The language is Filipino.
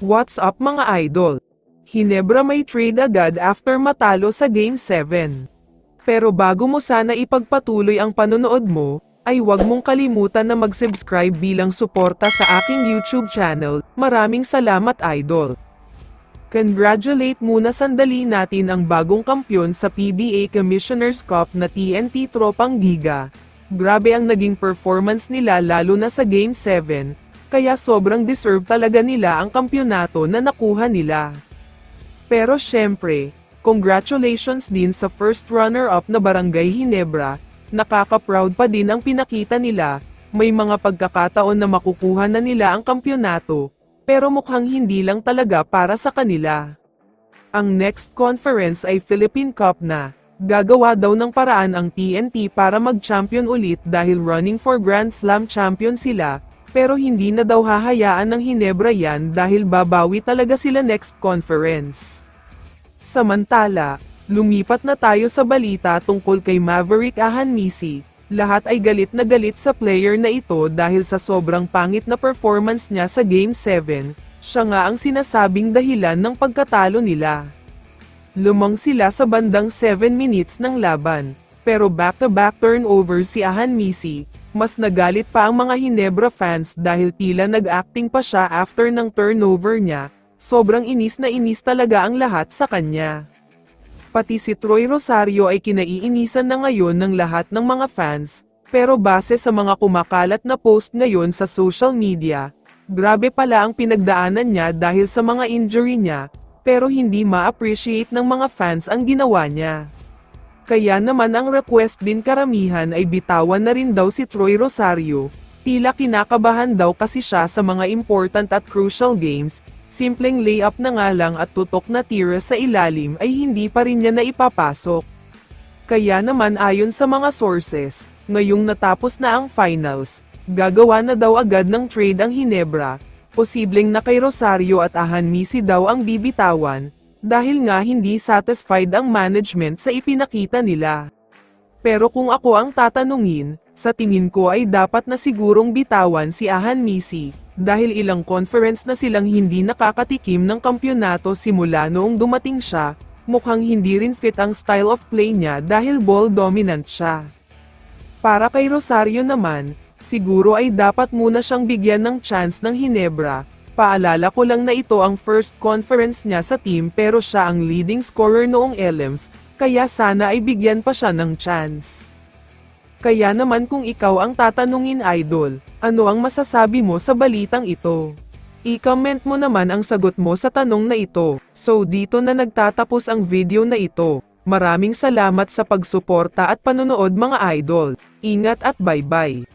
What's up mga idol? Hinebra may trade agad after matalo sa Game 7. Pero bago mo sana ipagpatuloy ang panonood mo, ay huwag mong kalimutan na mag-subscribe bilang suporta sa aking YouTube channel. Maraming salamat idol. Congratulate muna sandali natin ang bagong kampyon sa PBA Commissioner's Cup na TNT Tropang Giga. Grabe ang naging performance nila lalo na sa Game 7. Kaya sobrang deserve talaga nila ang kampyonato na nakuha nila. Pero syempre, congratulations din sa first runner-up na Barangay Hinebra, nakaka-proud pa din ang pinakita nila, may mga pagkakataon na makukuha na nila ang kampyonato, pero mukhang hindi lang talaga para sa kanila. Ang next conference ay Philippine Cup na, gagawa daw ng paraan ang TNT para mag-champion ulit dahil running for Grand Slam champion sila, pero hindi na daw hahayaan ng Hinebra yan dahil babawi talaga sila next conference. Samantala, lumipat na tayo sa balita tungkol kay Maverick Ahanmisi. Lahat ay galit na galit sa player na ito dahil sa sobrang pangit na performance niya sa Game 7, siya nga ang sinasabing dahilan ng pagkatalo nila. Lumang sila sa bandang 7 minutes ng laban, pero back-to-back turnovers si Ahanmisi. Mas nagalit pa ang mga Hinebra fans dahil tila nag-acting pa siya after ng turnover niya, sobrang inis na inis talaga ang lahat sa kanya. Pati si Troy Rosario ay kinaiinisan na ngayon ng lahat ng mga fans, pero base sa mga kumakalat na post ngayon sa social media, grabe pala ang pinagdaanan niya dahil sa mga injury niya, pero hindi ma-appreciate ng mga fans ang ginawa niya. Kaya naman ang request din karamihan ay bitawan na rin daw si Troy Rosario, tila kinakabahan daw kasi siya sa mga important at crucial games, simpleng layup na nga lang at tutok na tira sa ilalim ay hindi pa rin niya naipapasok. Kaya naman ayon sa mga sources, ngayong natapos na ang finals, gagawa na daw agad ng trade ang Hinebra, posibleng na kay Rosario at Ahanmisi daw ang bibitawan, dahil nga hindi satisfied ang management sa ipinakita nila. Pero kung ako ang tatanungin, sa tingin ko ay dapat na sigurong bitawan si Ahanmisi, dahil ilang conference na silang hindi nakakatikim ng kampyonato simula noong dumating siya, mukhang hindi rin fit ang style of play niya dahil ball dominant siya. Para kay Rosario naman, siguro ay dapat muna siyang bigyan ng chance ng Hinebra. Paalala ko lang na ito ang first conference niya sa team pero siya ang leading scorer noong ELEMS, kaya sana ay bigyan pa siya ng chance. Kaya naman kung ikaw ang tatanungin idol, ano ang masasabi mo sa balitang ito? I-comment mo naman ang sagot mo sa tanong na ito. So dito na nagtatapos ang video na ito. Maraming salamat sa pagsuporta at panonood mga idol. Ingat at bye-bye.